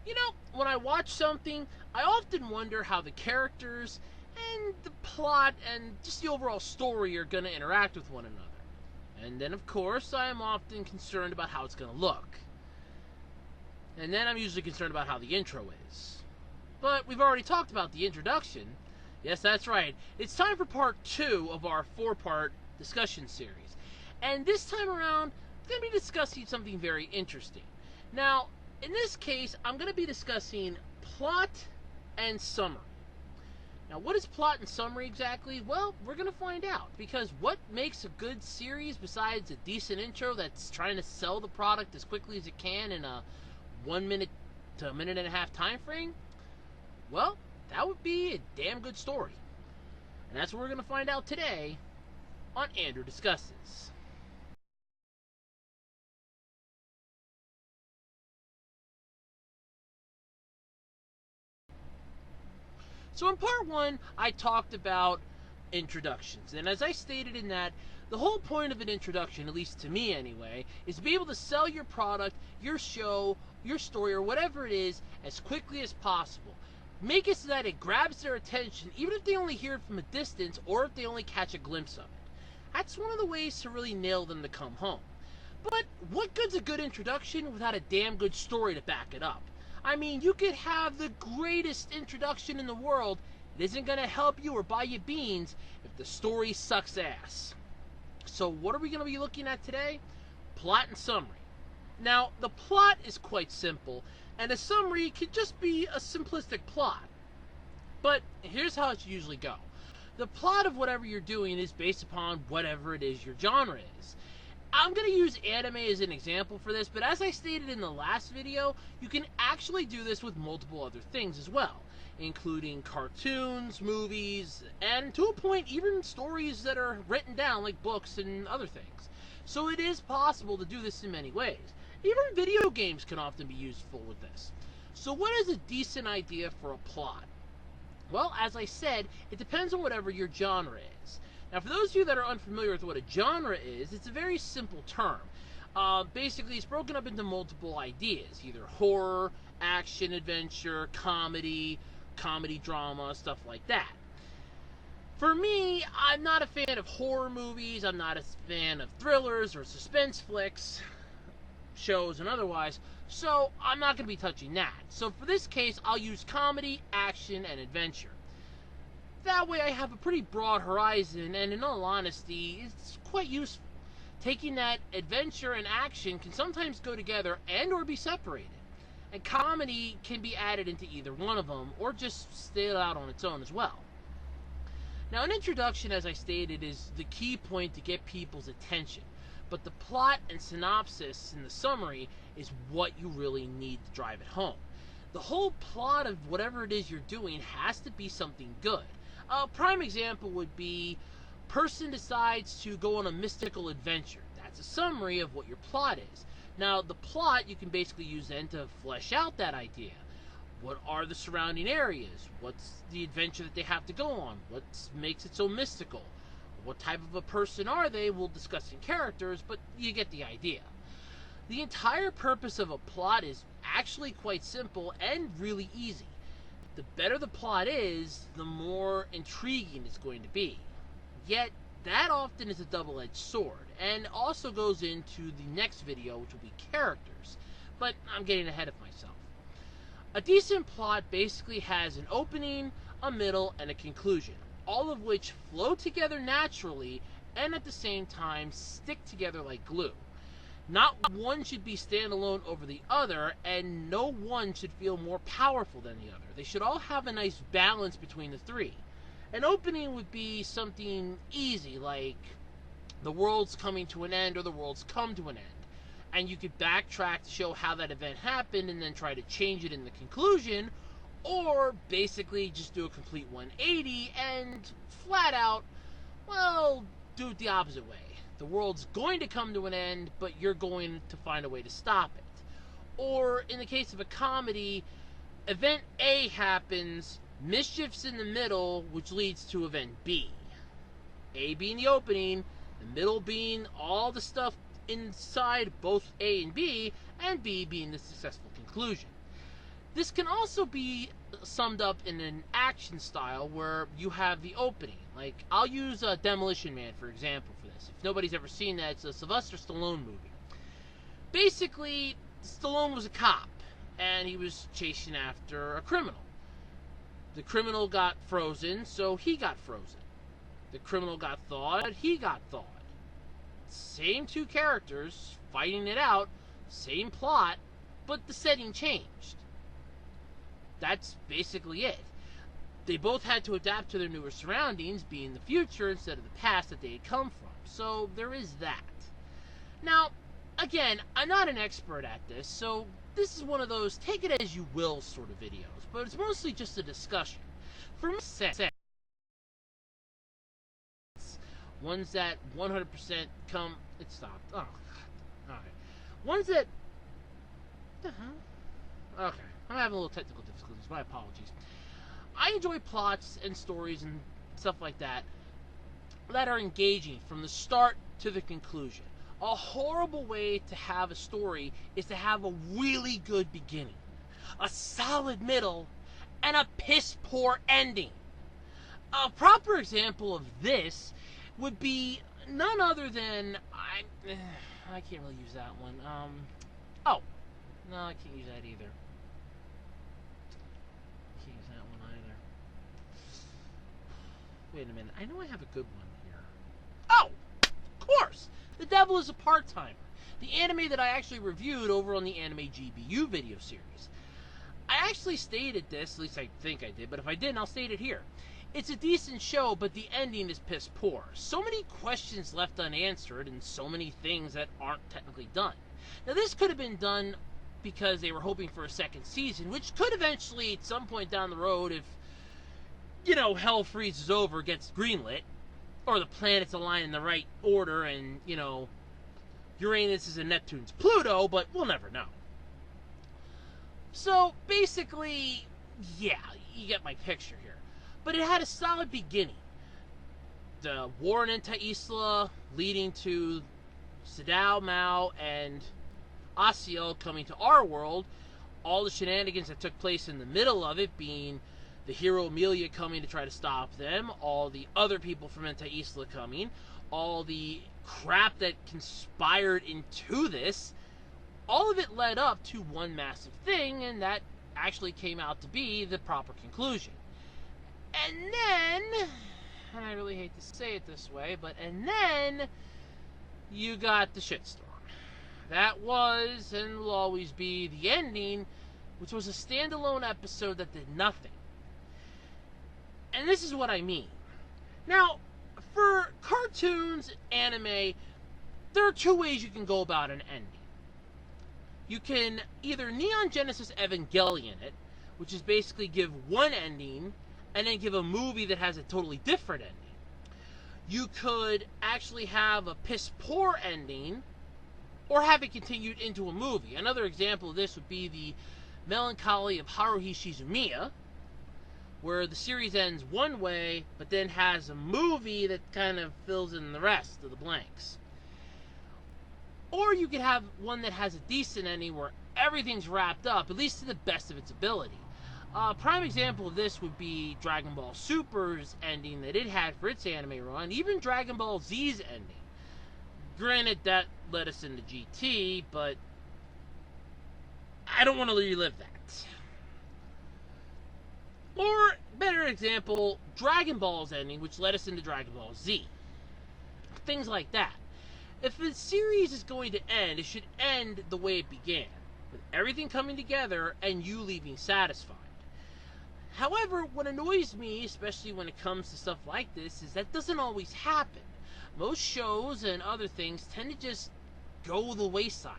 You know, when I watch something, I often wonder how the characters and the plot and just the overall story are going to interact with one another. And then, of course, I am often concerned about how it's going to look. And then I'm usually concerned about how the intro is. But we've already talked about the introduction. Yes, that's right. It's time for part 2 of our 4-part discussion series. And this time around, I'm going to be discussing something very interesting. Now, in this case, I'm going to be discussing plot and summary. Now, what is plot and summary exactly? Well, we're going to find out. Because what makes a good series besides a decent intro that's trying to sell the product as quickly as it can in a 1 minute to a minute and a half time frame? Well, that would be a damn good story. And that's what we're going to find out today on Andrew Discusses. So in part 1, I talked about introductions. And as I stated in that, the whole point of an introduction, at least to me anyway, is to be able to sell your product, your show, your story, or whatever it is as quickly as possible. Make it so that it grabs their attention, even if they only hear it from a distance or if they only catch a glimpse of it. That's one of the ways to really nail them to come home. But what good's a good introduction without a damn good story to back it up? I mean, you could have the greatest introduction in the world. It isn't going to help you or buy you beans if the story sucks ass. So what are we going to be looking at today? Plot and summary. Now, the plot is quite simple, and a summary could just be a simplistic plot. But here's how it usually go. The plot of whatever you're doing is based upon whatever it is your genre is. I'm going to use anime as an example for this, but as I stated in the last video, you can actually do this with multiple other things as well, including cartoons, movies, and to a point, even stories that are written down like books and other things. So it is possible to do this in many ways. Even video games can often be useful with this. So what is a decent idea for a plot? Well, as I said, it depends on whatever your genre is. Now, for those of you that are unfamiliar with what a genre is, it's a very simple term. Basically, it's broken up into multiple ideas, either horror, action, adventure, comedy, drama, stuff like that. For me, I'm not a fan of horror movies, I'm not a fan of thrillers or suspense flicks, shows and otherwise, so I'm not going to be touching that. So for this case, I'll use comedy, action, and adventure. That way I have a pretty broad horizon, and in all honesty, it's quite useful. Taking that adventure and action can sometimes go together and or be separated. And comedy can be added into either one of them, or just stay out on its own as well. Now, an introduction, as I stated, is the key point to get people's attention. But the plot and synopsis and the summary is what you really need to drive it home. The whole plot of whatever it is you're doing has to be something good. A prime example would be person decides to go on a mystical adventure. That's a summary of what your plot is. Now, the plot you can basically use then to flesh out that idea. What are the surrounding areas? What's the adventure that they have to go on? What makes it so mystical? What type of a person are they? We'll discuss in characters, but you get the idea. The entire purpose of a plot is actually quite simple and really easy. The better the plot is, the more intriguing it's going to be. Yet, that often is a double-edged sword, and also goes into the next video, which will be characters. But I'm getting ahead of myself. A decent plot basically has an opening, a middle, and a conclusion, all of which flow together naturally and at the same time stick together like glue. Not one should be standalone over the other, and no one should feel more powerful than the other. They should all have a nice balance between the three. An opening would be something easy, like the world's coming to an end or the world's come to an end. And you could backtrack to show how that event happened and then try to change it in the conclusion, or basically just do a complete 180 and flat out, well, do it the opposite way. The world's going to come to an end, but you're going to find a way to stop it. Or in the case of a comedy, event A happens, mischief's in the middle, which leads to event B. A being the opening, the middle being all the stuff inside both A and B B being the successful conclusion. This can also be summed up in an action style where you have the opening. Like, I'll use Demolition Man, for example, for this. If nobody's ever seen that, it's a Sylvester Stallone movie. Basically, Stallone was a cop, and he was chasing after a criminal. The criminal got frozen, so he got frozen. The criminal got thawed, he got thawed. Same two characters fighting it out, same plot, but the setting changed. That's basically it. They both had to adapt to their newer surroundings, being the future instead of the past that they had come from. So there is that. Now, again, I'm not an expert at this, so this is one of those take it as you will sort of videos, but it's mostly just a discussion. For me, ones that 100% come... It stopped. Oh, God. Alright. Ones that... Okay. I'm having a little technical difficulties. My apologies. I enjoy plots and stories and stuff like that are engaging from the start to the conclusion. A horrible way to have a story is to have a really good beginning, a solid middle, and a piss-poor ending. A proper example of this would be none other than... I can't really use that one. Oh. No, I can't use that either. Can't use that one either. Wait a minute. I know I have a good one here. Oh! Of course! The Devil is a Part-Timer. The anime that I actually reviewed over on the Anime GBU video series. I actually stated this, at least I think I did, but if I didn't, I'll state it here. It's a decent show, but the ending is piss poor. So many questions left unanswered, and so many things that aren't technically done. Now, this could have been done because they were hoping for a second season, which could eventually, at some point down the road, if, hell freezes over, gets greenlit, or the planets align in the right order, and, Uranus is in Neptune's Pluto, but we'll never know. So, basically, yeah, you get my picture here. But it had a solid beginning. The war in Isla leading to Sadao, Mao, and Asiel coming to our world. All the shenanigans that took place in the middle of it being the hero Amelia coming to try to stop them, all the other people from Isla coming, all the crap that conspired into this, all of it led up to one massive thing, and that actually came out to be the proper conclusion. And then, and I really hate to say it this way, and then you got the shitstorm. That was, and will always be, the ending, which was a standalone episode that did nothing. And this is what I mean. Now, for cartoons, anime, there are two ways you can go about an ending. You can either Neon Genesis Evangelion it, which is basically give one ending, and then give a movie that has a totally different ending. You could actually have a piss-poor ending, or have it continued into a movie. Another example of this would be the Melancholy of Haruhi Shizumiya, where the series ends one way, but then has a movie that kind of fills in the rest of the blanks. Or you could have one that has a decent ending where everything's wrapped up, at least to the best of its ability. A prime example of this would be Dragon Ball Super's ending that it had for its anime run, even Dragon Ball Z's ending. Granted, that led us into GT, but I don't want to relive that. Or, better example, Dragon Ball's ending, which led us into Dragon Ball Z. Things like that. If the series is going to end, it should end the way it began, with everything coming together and you leaving satisfied. However, what annoys me, especially when it comes to stuff like this, is that doesn't always happen. Most shows and other things tend to just go the wayside.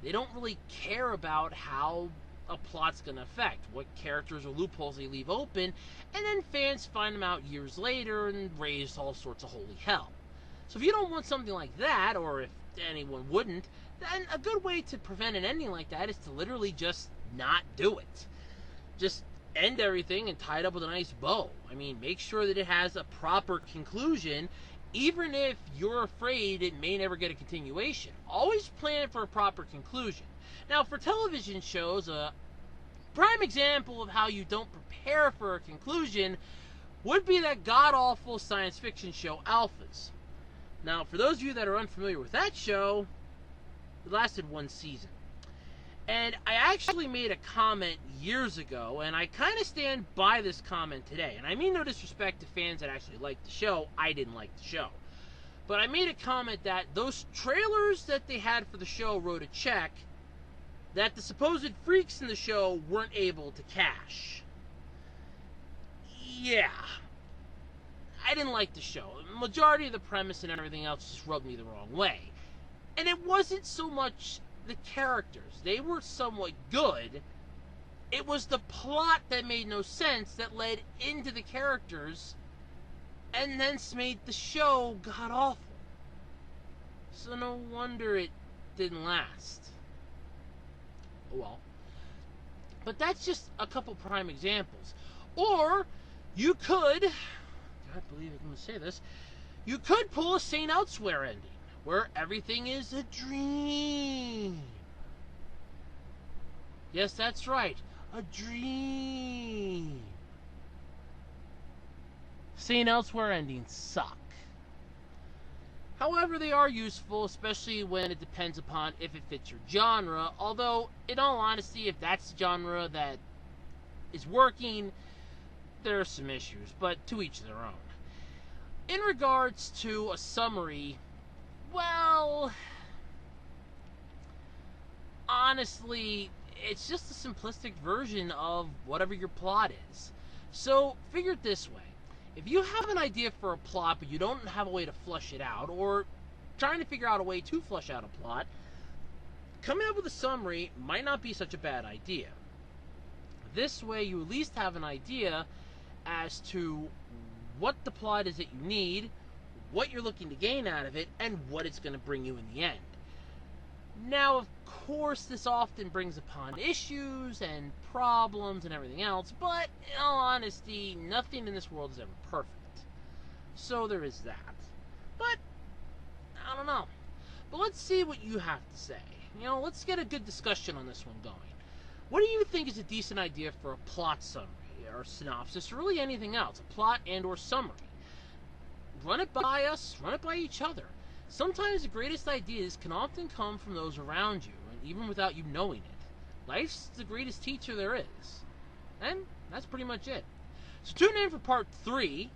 They don't really care about how a plot's going to affect, what characters or loopholes they leave open, and then fans find them out years later and raise all sorts of holy hell. So if you don't want something like that, or if anyone wouldn't, then a good way to prevent an ending like that is to literally just not do it. Just end everything and tie it up with a nice bow. I mean, make sure that it has a proper conclusion, even if you're afraid it may never get a continuation. Always plan for a proper conclusion. Now, for television shows, prime example of how you don't prepare for a conclusion would be that god-awful science fiction show Alphas. Now, for those of you that are unfamiliar with that show, it lasted one season. And I actually made a comment years ago, and I kind of stand by this comment today. And I mean no disrespect to fans that actually liked the show. I didn't like the show. But I made a comment that those trailers that they had for the show wrote a check that the supposed freaks in the show weren't able to cash. Yeah. I didn't like the show. The majority of the premise and everything else just rubbed me the wrong way. And it wasn't so much the characters. They were somewhat good. It was the plot that made no sense that led into the characters and thence made the show god-awful. So no wonder it didn't last. Oh well. But that's just a couple prime examples. Or you could, I believe I'm going to say this, you could pull a Saint Elsewhere ending, where everything is a dream. Yes, that's right, a dream. Saint Elsewhere endings suck. However, they are useful, especially when it depends upon if it fits your genre, although, in all honesty, if that's the genre that is working, there are some issues, but to each their own. In regards to a summary, well, honestly, it's just a simplistic version of whatever your plot is. So, figure it this way. If you have an idea for a plot, but you don't have a way to flush it out, or trying to figure out a way to flush out a plot, coming up with a summary might not be such a bad idea. This way, you at least have an idea as to what the plot is that you need, what you're looking to gain out of it, and what it's going to bring you in the end. Now, of course, this often brings upon issues and problems and everything else, but in all honesty, nothing in this world is ever perfect. So there is that. But, I don't know. But let's see what you have to say. Let's get a good discussion on this one going. What do you think is a decent idea for a plot summary, or synopsis, or really anything else? A plot and or summary. Run it by us, run it by each other. Sometimes the greatest ideas can often come from those around you, and even without you knowing it. Life's the greatest teacher there is. And that's pretty much it. So tune in for part 3,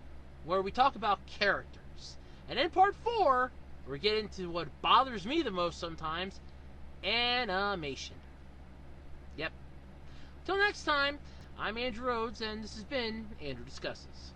where we talk about characters. And in part 4, we get into what bothers me the most sometimes, animation. Yep. Till next time, I'm Andrew Rhodes, and this has been Andrew Discusses.